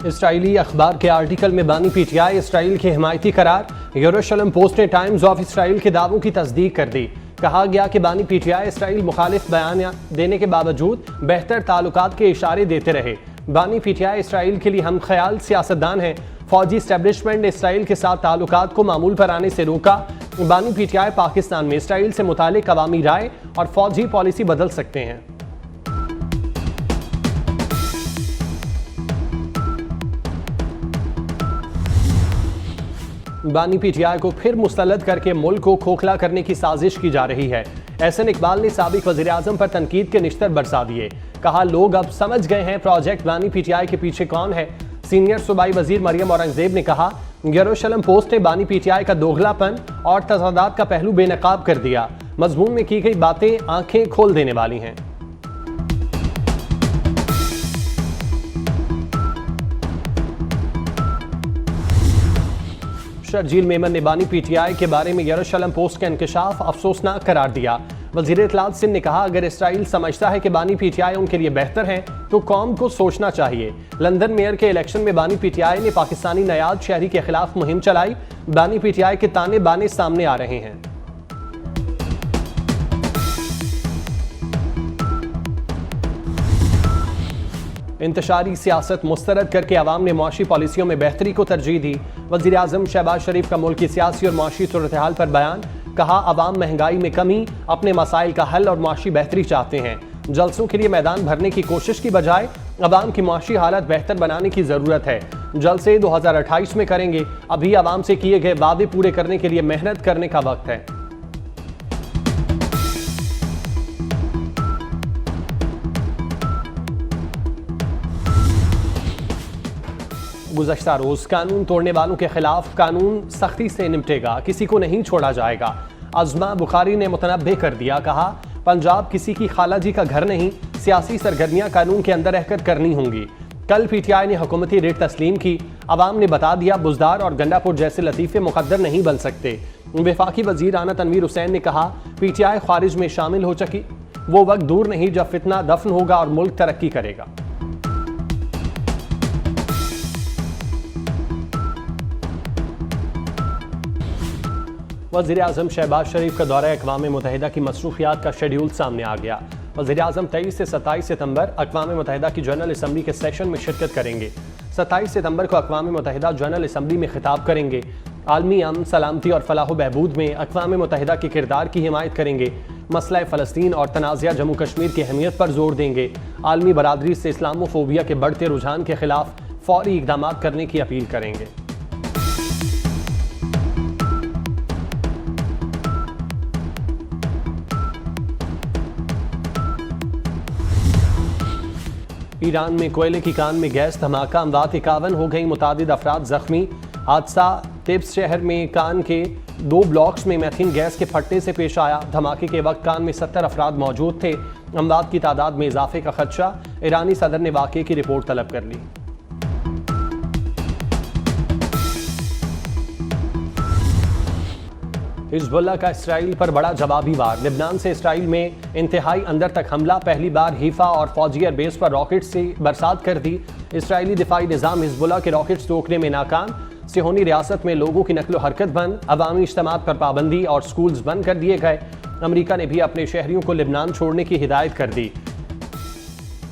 Israeli अखबार के article में बानी पीटीआई इसराइल के हिमायती करार। यरूशलेम पोस्ट ने टाइम्स ऑफ इसराइल के दावों की तस्दीक कर दी। कहा गया कि बानी पीटीआई इसराइल मुखालिफ बयान देने के बावजूद बेहतर ताल्लुकात के इशारे देते रहे। बानी पीटीआई इसराइल के लिए हम ख्याल सियासतदान हैं। फौजी इस्टेब्लिशमेंट ने इसराइल के साथ ताल्लुकात को मामूल पर आने से रोका। बानी पीटीआई पाकिस्तान में इसराइल से मुतालिक अवामी राय और फौजी पॉलिसी बदल सकते हैं। बानी पीटीआई को फिर मुस्तलद करके मुल्क को खोखला करने की साजिश की जा रही है। एहसन इकबाल ने साबिक वज़ीर आज़म पर तनकीद के निश्तर बरसा दिए। कहा, लोग अब समझ गए हैं प्रोजेक्ट बानी पीटीआई के पीछे कौन है। सीनियर सूबाई वजीर मरियम औरंगजेब ने कहा, यरूशलेम पोस्ट ने बानी पीटीआई का दोगलापन और तजादात का पहलू बेनकाब कर दिया। मजमून में की गई बातें आंखें खोल देने वाली हैं। शर्जील मेमन ने बानी पीटीआई के बारे में यरूशलेम पोस्ट का इंकशाफ अफसोसनाक करार दिया। वज़ीर इत्तलात सिंध ने कहा, अगर इसराइल समझता है कि बानी पीटीआई उनके लिए बेहतर है तो कौम को सोचना चाहिए। लंदन मेयर के इलेक्शन में बानी पीटीआई ने पाकिस्तानी नयाद शहरी के खिलाफ मुहिम चलाई। बानी पीटीआई के ताने बाने सामने आ रहे हैं। इंतशारी सियासत मुस्तरद करके अवाम ने मुआशी पॉलिसियों में बेहतरी को तरजीह दी। वज़ीर आज़म शहबाज शरीफ का मुल्क की सियासी और मुआशी सूरत हाल पर बयान। कहा, अवाम महंगाई में कमी, अपने मसाइल का हल और मुआशी बेहतरी चाहते हैं। जलसों के लिए मैदान भरने की कोशिश की बजाय अवाम की मुआशी हालत बेहतर बनाने की ज़रूरत है। जलसे 2028 में करेंगे। अभी अवाम से किए गए वादे पूरे करने के लिए मेहनत करने का वक्त है। गुज़श्ता रोज कानून तोड़ने वालों के खिलाफ कानून सख्ती से निपटेगा, किसी को नहीं छोड़ा जाएगा। अज़मा बुखारी ने मुतनब्बे कर दिया। कहा, पंजाब किसी की खाला जी का घर नहीं, सियासी सरगर्मियां कानून के अंदर रहकर करनी होंगी। कल पीटीआई ने हुकूमती रेट तस्लीम की। अवाम ने बता दिया, बुजदार और गंडापुर जैसे लतीफ़े मुकद्दर नहीं बन सकते। वफाकी वजीर आना तनवीर हुसैन ने कहा, पीटीआई खारिज में शामिल हो चुकी, वो वक्त दूर नहीं जब फितना दफन होगा और मुल्क तरक्की करेगा। वज़ीर आज़म शहबाज शरीफ का दौरा अक़वाम मुत्तहिदा की मसरूफियात का शेड्यूल सामने आ गया। वज़ीर आज़म 23 से 27 सितंबर अक़वाम मुत्तहिदा की जनरल असम्बली के सेशन में शिरकत करेंगे। 27 सितंबर को अक़वाम मुत्तहिदा जनरल असम्बली में खिताब करेंगे। आलमी अमन, सलामती और फलाह बहबूद में अक़वाम मुत्तहिदा के किरदार की हिमायत करेंगे। मसला फ़लस्तीन और तनाज़ा जम्मू कश्मीर की अहमियत पर जोर देंगे। आलमी बरादरी से इस्लामोफोबिया के बढ़ते रुझान के खिलाफ फौरी इक़दाम करने की अपील करेंगे। ईरान में कोयले की कान में गैस धमाका, अमवात 51 हो गई, मुतादिद अफराद जख्मी। हादसा तिब्स शहर में कान के 2 ब्लॉक्स में मैथीन गैस के फटने से पेश आया। धमाके के वक्त कान में 70 अफराद मौजूद थे। अमवात की तादाद में इजाफे का खदशा। ईरानी सदर ने वाक़े की रिपोर्ट तलब कर ली। हिजबुल्लाह का इसराइल पर बड़ा जवाबी वार। लेबनान से इसराइल में इंतहाई अंदर तक हमला। पहली बार हीफा और फौजी एयरबेस पर रॉकेट से बरसात कर दी। इसराइली दिफाई निज़ाम हिजबुल्लाह के रॉकेट्स रोकने में नाकाम। सिहोनी रियासत में लोगों की नकलो हरकत बंद, अवामी इज्तिमात पर पाबंदी और स्कूल्स बंद कर दिए गए। अमरीका ने भी अपने शहरियों को लेबनान छोड़ने की हिदायत कर दी।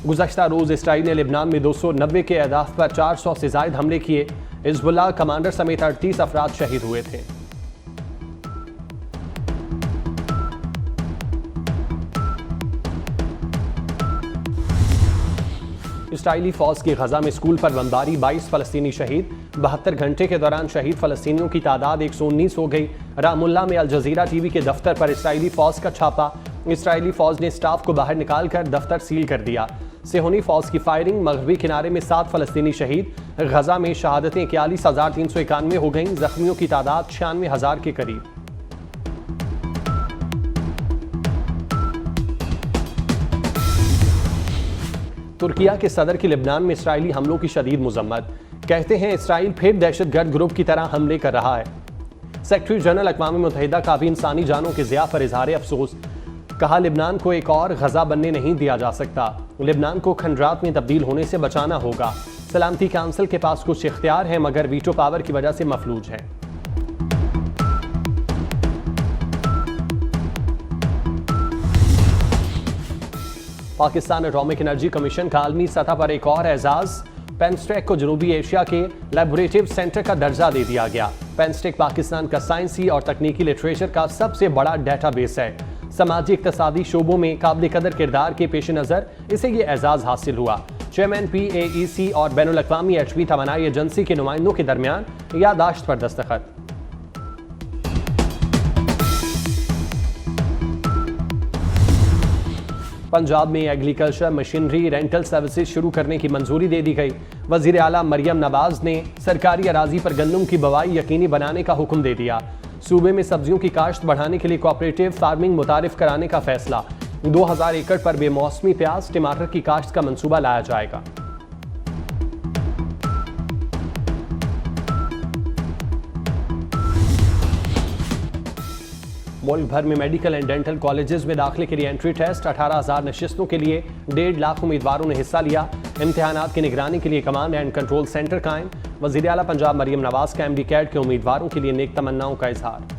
गुज़श्ता रोज़ इसराइल ने लेबनान में 290 के अहदाफ पर 400 से ज़ायद हमले किए। हिजबुल्लाह कमांडर समेत 38 अफराद शहीद हुए थे। इसराइली फौज की गजा में स्कूल पर बमबारी, 22 फलस्तीनी शहीद। 72 घंटे के दौरान शहीद फलस्तीनियों की तादाद 119 हो गई। रामुल्ला में अल जजीरा टीवी के दफ्तर पर इसराइली फौज का छापा। इसराइली फौज ने स्टाफ को बाहर निकालकर दफ्तर सील कर दिया। सिहोनी फौज की फायरिंग, मगरबी किनारे में 7 फलस्तीनी शहीद। गजा में शहादतें 41,391 हो गईं। जख्मियों की तादाद 96,000 के करीब। तुर्किया के सदर की लेबनान में इसराइली हमलों की शदीद मुजम्मत। कहते हैं इसराइल फिर दहशतगर्द ग्रुप की तरह हमले कर रहा है। सेक्रेटरी जनरल अक़वाम मुत्तहिदा का भी इंसानी जानों के ज़िया पर इजहार अफसोस। कहा, लेबनान को एक और गजा बनने नहीं दिया जा सकता। लेबनान को खंडरात में तब्दील होने से बचाना होगा। सलामती काउंसिल के पास कुछ इख्तियार है मगर वीटो पावर की वजह से मफलूज है। पाकिस्तान एटॉमिक एनर्जी कमीशन का आलमी सतह पर एक और एजाज, पेनस्टेक को जनूबी एशिया के लैबोरेटिव सेंटर का दर्जा दे दिया गया। पेनस्टेक पाकिस्तान का साइंसी और तकनीकी लिटरेचर का सबसे बड़ा डेटाबेस है। समाजी इक्तसादी शोबों में काबिल कदर किरदार के पेश नज़र इसे ये एजाज हासिल हुआ। चेयरमैन PAEC और बैनुल अक़वामी HB तवानाई एजेंसी के नुमाइंदों के दरमियान यादाश्त पर दस्तखत। पंजाब में एग्रीकल्चर मशीनरी रेंटल सर्विसेज शुरू करने की मंजूरी दे दी गई। वजीर आला मरियम नवाज ने सरकारी अराजी पर गंदम की बवाई यकीनी बनाने का हुक्म दे दिया। सूबे में सब्जियों की काश्त बढ़ाने के लिए कोऑपरेटिव फार्मिंग मुतारिफ कराने का फैसला। 2000 एकड़ पर बेमौसमी प्याज टमाटर की काश्त का मंसूबा लाया जाएगा। मुल्क भर में मेडिकल एंड डेंटल कॉलेजेस में दाखिले के लिए एंट्री टेस्ट 18,000 नशिस्तों के लिए 1.5 लाख उम्मीदवारों ने हिस्सा लिया। इम्तिहानात की निगरानी के लिए कमांड एंड कंट्रोल सेंटर कायम। वज़ीर आला पंजाब मरियम नवाज का MD कैट के उम्मीदवारों के लिए नेक तमन्नाओं का इजहार।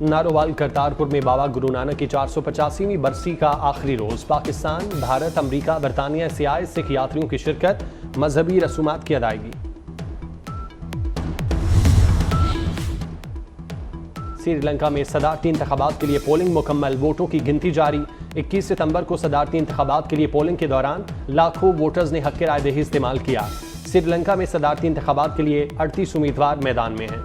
नारोवाल करतारपुर में बाबा गुरु नानक की 485वीं बरसी का आखिरी रोज। पाकिस्तान, भारत, अमेरिका, बरतानिया से आए सिख यात्रियों की शिरकत, मजहबी रसूमात की अदायगी। श्रीलंका में सदारती इंतखाबात के लिए पोलिंग मुकम्मल, वोटों की गिनती जारी। 21 सितंबर को सदारती इंतखाबात के लिए पोलिंग के दौरान लाखों वोटर्स ने हक रायदही इस्तेमाल किया। श्रीलंका में सदारती इंतखाबात के लिए 38 उम्मीदवार मैदान में हैं।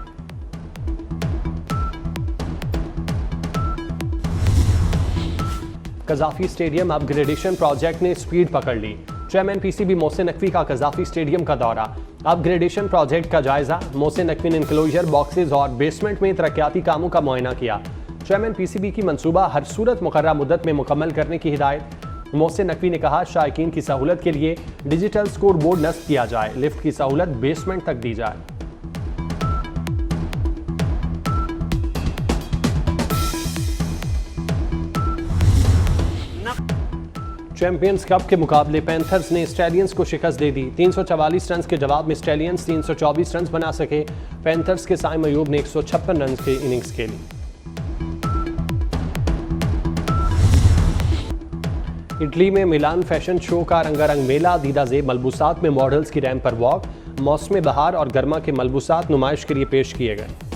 कज़ाफी स्टेडियम अपग्रेडेशन प्रोजेक्ट ने स्पीड पकड़ ली। चेयरमैन PCB मोहसिन नकवी का कज़ाफी स्टेडियम का दौरा। अपग्रेडेशन प्रोजेक्ट का जायजा। मोहसिन नकवी ने इनक्लोजर बॉक्सेज और बेसमेंट में तरक्याती कामों का मुआयना किया। चेयरमैन PCB की मंसूबा हर सूरत मुकर्रर मुद्दत में मुकम्मल करने की हिदायत। मोहसिन नकवी ने कहा शायकीन की सहूलत के लिए डिजिटल स्कोर बोर्ड नस्ब किया जाए, लिफ्ट की सहूलत बेसमेंट तक दी जाए। चैंपियंस कप के मुकाबले पैंथर्स ने स्टैलियंस को शिकस्त दे दी। 344 रन के जवाब में स्टैलियंस 324 रन बना सके। पैंथर्स के साइम अयूब ने 156 रन की इनिंग्स खेली। इटली में मिलान फैशन शो का रंगारंग मेला। दीदा ज़ेब मलबूसात में मॉडल्स की रैंप पर वॉक। मौसम बहार और गर्मा के मलबूसात नुमाइश के लिए पेश किए गए।